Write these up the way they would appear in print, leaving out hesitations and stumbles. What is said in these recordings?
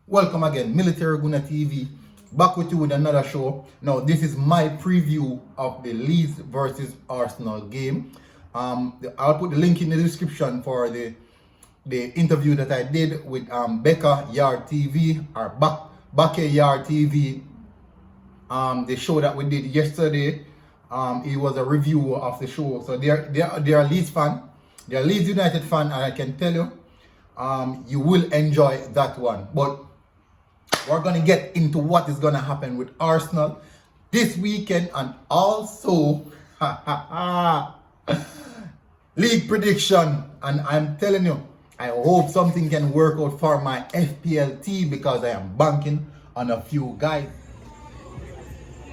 Welcome again, Military Guna TV, back with you with another show. Now, this is my preview of the Leeds versus Arsenal game. I'll put the link in the description for the interview that I did with Becca Yard TV or Becca Yard TV. The show that we did yesterday. It was a review of the show. So they're Leeds fan, they're Leeds United fan, and I can tell you, you will enjoy that one. But we're going to get into what is going to happen with Arsenal this weekend, and also league prediction. And I'm telling you, I hope something can work out for my FPLT because I am banking on a few guys. We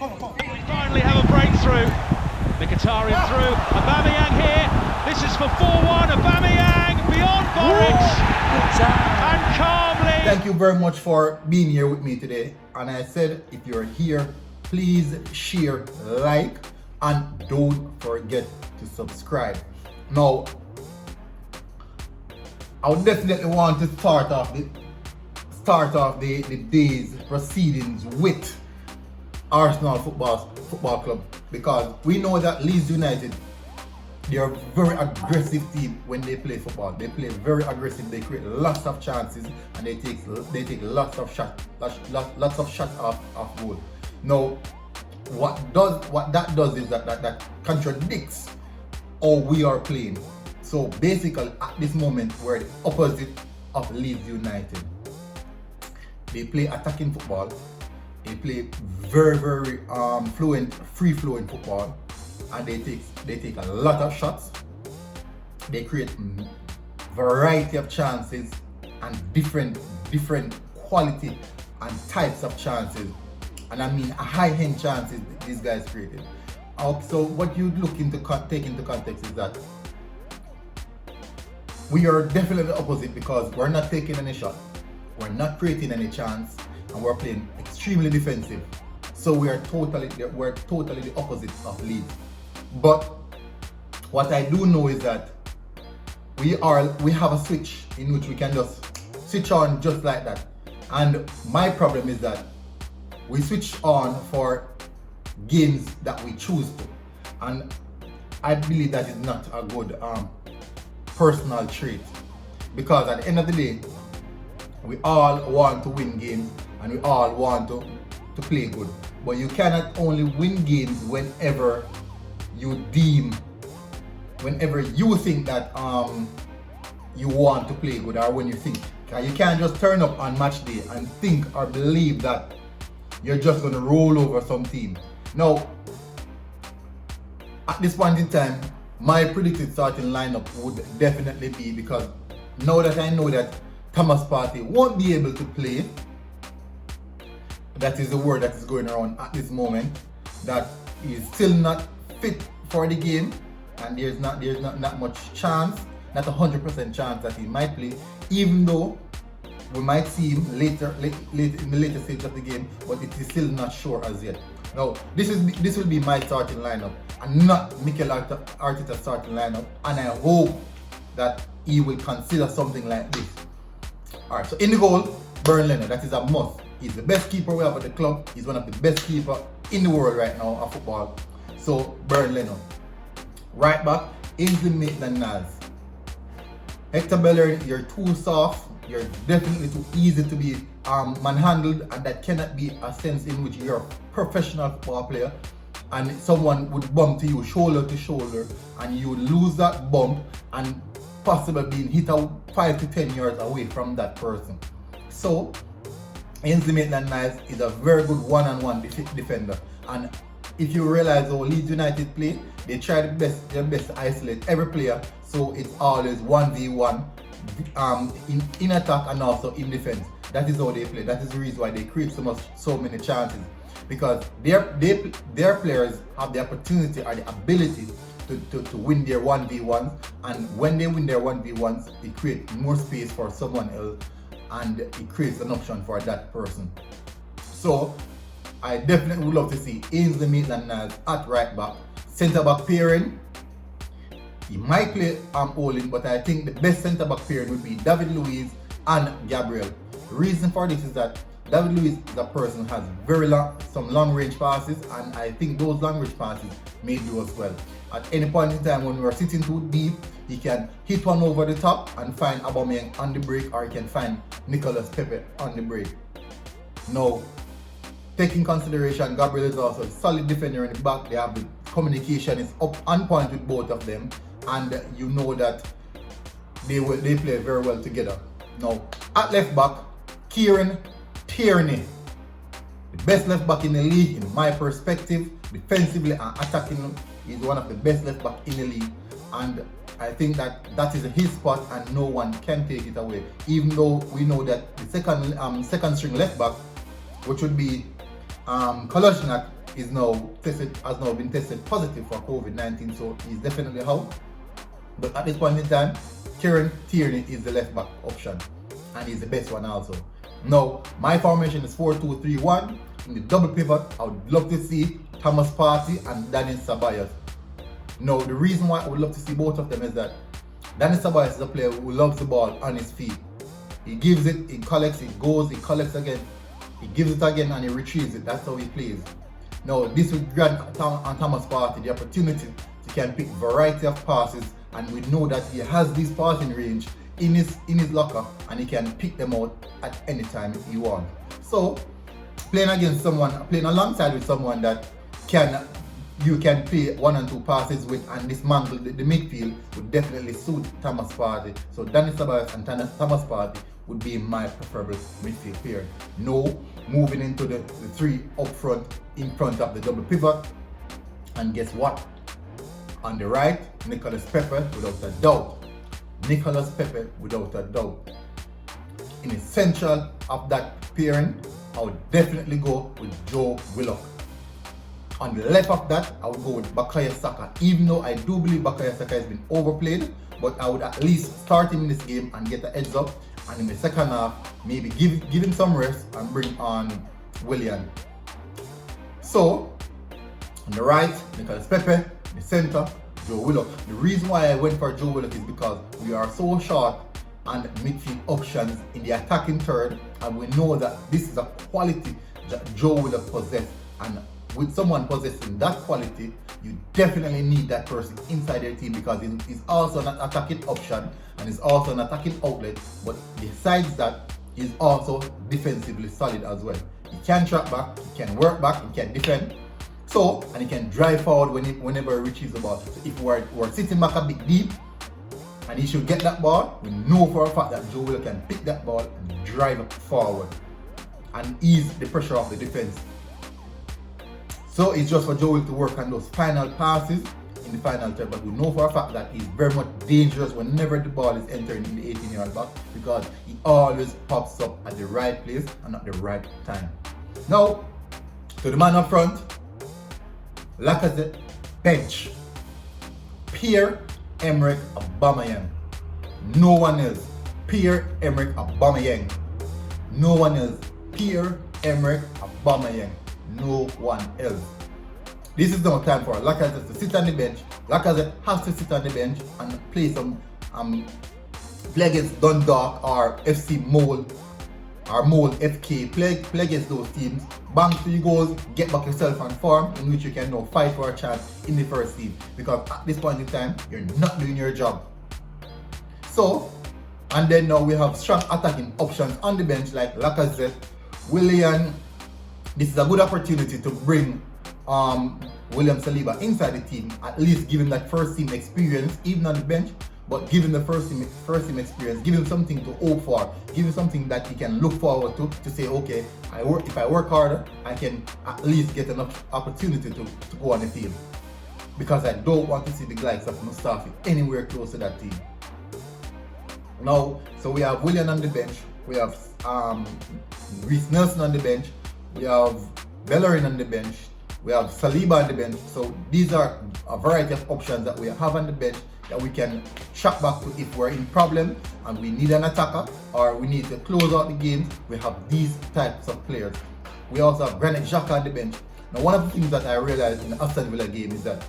finally have a breakthrough. Mkhitaryan through. Aubameyang here. This is for 4-1. Aubameyang beyond Boris. And calmly. Thank you very much for being here with me today. And I said, if you're here, please share, like, and don't forget to subscribe. Now, I would definitely want to start off the day's proceedings with Arsenal Football Club, because we know that Leeds United, they are a very aggressive team when they play football. They play very aggressive. They create lots of chances and they take lots of shots off goal. Now, what that does is that contradicts how we are playing. So basically, at this moment, we're the opposite of Leeds United. They play attacking football. They play very fluent, free-flowing football, and they take a lot of shots. They create variety of chances and different quality and types of chances, and I mean high-end chances these guys created. So what you look into take into context is that we are definitely the opposite, because we're not taking any shot, we're not creating any chance, and we're playing extremely defensive. So we're totally the opposite of Leeds. But what I do know is that we have a switch in which we can just switch on just like that. And my problem is that we switch on for games that we choose to, and I believe that is not a good personal trait, because at the end of the day, we all want to win games and we all want to play good. But you cannot only win games whenever you think that you want to play good, or when you think. You can't just turn up on match day and think or believe that you're just going to roll over some team. Now, at this point in time, my predicted starting lineup would definitely be, because now that I know that Thomas Partey won't be able to play, that is the word that is going around at this moment, that he is still not fit for the game, and there's not much chance, not 100% chance that he might play, even though we might see him late in the later stage of the game, but it is still not sure as yet. Now, this will be my starting lineup and not Mikel Arteta's starting lineup, and I hope that he will consider something like this. Alright, so in the goal, Bernd Leno, that is a must. He's the best keeper we have at the club. He's one of the best keepers in the world right now of football. So, Bernd Leno. Right back, Ainsley Maitland-Niles. Hector Bellerin, you're too soft. You're definitely too easy to be manhandled, and that cannot be a sense in which you're a professional football player and someone would bump to you shoulder to shoulder and you would lose that bump and possibly being hit out 5 to 10 yards away from that person. So, Ainsley Maitland-Niles is a very good one-on-one defender, and if you realize how Leeds United play, they try their best to isolate every player, so it's always 1v1 in attack and also in defense. That is how they play. That is the reason why they create so many chances, because their players have the opportunity or the ability to win their 1v1s, and when they win their 1v1s, it creates more space for someone else and it creates an option for that person. So I definitely would love to see Ainsley Maitland-Niles at right back. Centre back pairing, he might play Olin, but I think the best centre back pairing would be David Luiz and Gabriel. The reason for this is that David Luiz is a person who has some long range passes, and I think those long range passes may do us well. At any point in time when we're sitting too deep, he can hit one over the top and find Aubameyang on the break, or he can find Nicolas Pepe on the break. Now, taking consideration, Gabriel is also a solid defender in the back. They have the communication is up on point with both of them, and you know that they play very well together. Now, at left back, Kieran Tierney, the best left back in the league in my perspective, defensively and attacking. He's one of the best left back in the league, and I think that is his spot and no one can take it away. Even though we know that the second string left back, which would be Kolasinac, has now been tested positive for COVID-19, so he's definitely out. But at this point in time, Kieran Tierney is the left back option, and he's the best one also. Now, my formation is 4-2-3-1. In the double pivot, I would love to see Thomas Partey and Daniel Ceballos. Now, the reason why I would love to see both of them is that Daniel Ceballos is a player who loves the ball on his feet. He gives it, he collects, it goes, he collects again, he gives it again, and he retrieves it. That's how he plays. Now, this would grant Thomas Partey the opportunity to can pick variety of passes, and we know that he has this passing range in his locker, and he can pick them out at any time if he wants. So, playing alongside with someone that you can play 1 and 2 passes with and dismantle the midfield would definitely suit Thomas Partey. So Dani Ceballos and Thomas Partey would be my preferable midfield pair. No, moving into the 3 up front, in front of the double pivot. And guess what? On the right, Nicolas Pepe without a doubt. Nicolas Pepe without a doubt. In the central of that pairing, I would definitely go with Joe Willock. On the left of that, I would go with Bukayo Saka. Even though I do believe Bukayo Saka has been overplayed, but I would at least start him in this game and get the heads up. And in the second half, maybe give him some rest and bring on Willian. So, on the right, Nicolas Pepe. In the center, Joe Willock. The reason why I went for Joe Willock is because we are so short on midfield options in the attacking third, and we know that this is a quality that Joe Willock possesses, and with someone possessing that quality, you definitely need that person inside your team, because he's also an attacking option and he's also an attacking outlet, but besides that, he's also defensively solid as well. He can track back, he can work back, he can defend, and he can drive forward whenever he reaches the ball. So if we're sitting back a bit deep and he should get that ball, we know for a fact that Joe Willock can pick that ball and drive forward and ease the pressure of the defense. So it's just for Joe Willock to work on those final passes in the final third, but we know for a fact that he's very much dangerous whenever the ball is entering in the 18-yard box, because he always pops up at the right place and at the right time. Now, to the man up front, Lacazette, bench. Pierre-Emerick Aubameyang. No one else. Pierre-Emerick Aubameyang. No one else. Pierre-Emerick Aubameyang. No one else. This is no time for Lacazette to sit on the bench. Lacazette has to sit on the bench and play some play against Dundalk or FC Mold or Mold FK. Play against those teams. Bang 3 goals, get back yourself on form in which you can now fight for a chance in the first team. Because at this point in time, you're not doing your job. So, and then now we have strong attacking options on the bench like Lacazette, Willian. This is a good opportunity to bring William Saliba inside the team, at least give him that first team experience, even on the bench, but give him the first team experience, give him something to hope for, give him something that he can look forward to say, okay, if I work harder, I can at least get an opportunity to go on the field. Because I don't want to see the likes of Mustafi anywhere close to that team. Now, so we have Willian on the bench, we have Reece Nelson on the bench, we have Bellerin on the bench, we have Saliba on the bench. So these are a variety of options that we have on the bench that we can track back to if we're in problem and we need an attacker or we need to close out the games. We have these types of players. We also have Granit Xhaka on the bench. Now, one of the things that I realized in the Aston Villa game is that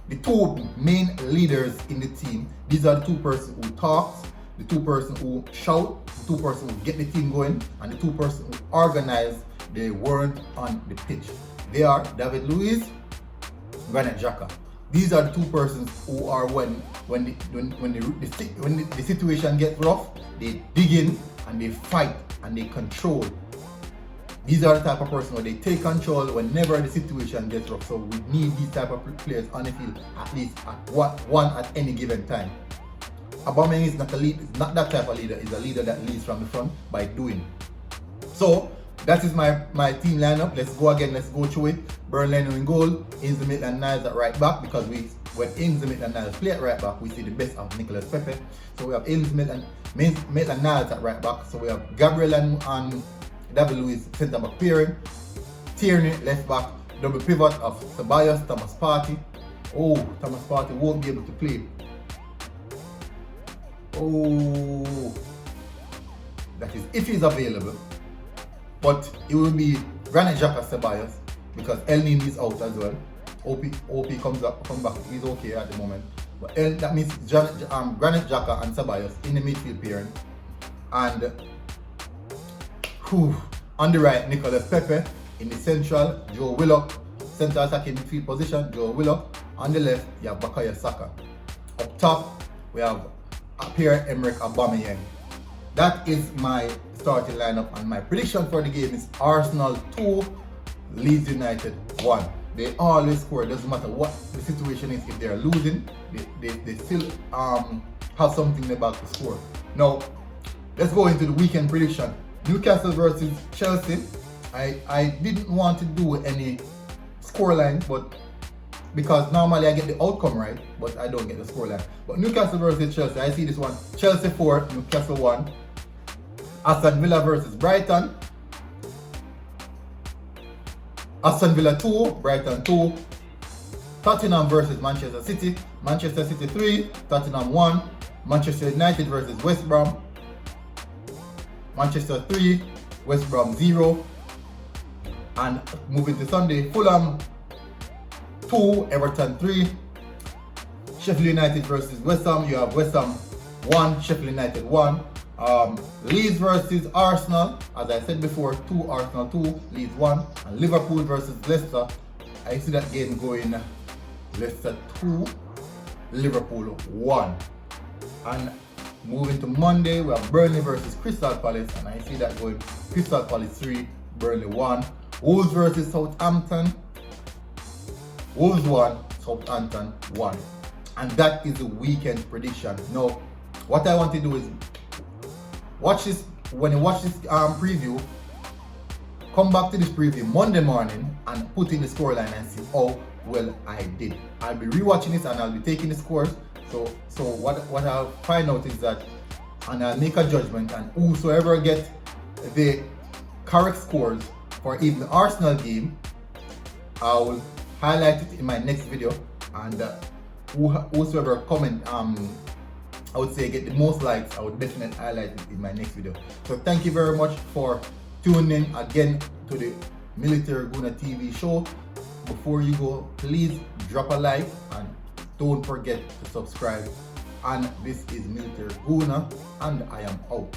the 2 main leaders in the team, these are the 2 persons who talks, the two person who shout, the two person who get the team going, and the two person who organize, they weren't on the pitch. They are David Luiz, Granit Xhaka. These are the two persons who are when the situation gets rough, they dig in and they fight and they control. These are the type of person where they take control whenever the situation gets rough. So we need these type of players on the field at least at one at any given time. Aubameyang is not a lead, is not that type of leader. He's a leader that leads from the front by doing. So that is my team lineup. Let's go again. Let's go through it. Burnley in goal. Ainsley Maitland-Niles at right back, because when Ainsley Maitland-Niles play at right back, we see the best of Nicolas Pepe. So we have Ainsley Maitland-Niles at right back. So we have Gabriel and David Luiz centre back pairing. Tierney left back. Double pivot of Ceballos, Thomas Partey. Oh, Thomas Partey won't be able to play. Oh, that is if he's available. But it will be Granit Xhaka, Ceballos, because El Nini is out as well. OP comes back, he's okay at the moment. But that means Granit Xhaka and Ceballos in the midfield pairing. And on the right, Nicolas Pepe. In the central, Joe Willock, central attacking midfield position, Joe Willock. On the left, you have Bukayo Saka. Up top, we have Pierre-Emerick Aubameyang. That is my starting lineup, and my prediction for the game is Arsenal 2, Leeds United 1. They always score, doesn't matter what the situation is. If they're losing, they still have something in the back to score. Now, let's go into the weekend prediction. Newcastle versus Chelsea. I didn't want to do any scoreline, but because normally I get the outcome right, but I don't get the scoreline. But Newcastle versus Chelsea, I see this one. Chelsea 4, Newcastle 1. Aston Villa versus Brighton. Aston Villa 2, Brighton 2. Tottenham versus Manchester City. Manchester City 3, Tottenham 1. Manchester United versus West Brom. Manchester 3, West Brom 0. And moving to Sunday, Fulham 2, Everton 3. Sheffield United versus West Ham. You have West Ham 1, Sheffield United 1. Leeds versus Arsenal. As I said before, 2 Arsenal 2, Leeds 1. And Liverpool versus Leicester. I see that game going Leicester 2, Liverpool 1. And moving to Monday, we have Burnley versus Crystal Palace. And I see that going Crystal Palace 3, Burnley 1. Wolves versus Southampton. Wolves 1, Southampton 1. And that is the weekend prediction. Now, what I want to do is watch this. When you watch this preview, come back to this preview Monday morning and put in the scoreline and see how well I did. I'll be rewatching this and I'll be taking the scores. So what I'll find out is that, and I'll make a judgment, and whosoever gets the correct scores for even the Arsenal game, I will highlight it in my next video, and whosoever comment I would say get the most likes, I would definitely highlight it in my next video. So thank you very much for tuning in again to the Military Guna TV show. Before you go, please drop a like and don't forget to subscribe. And this is Military Guna, and I am out.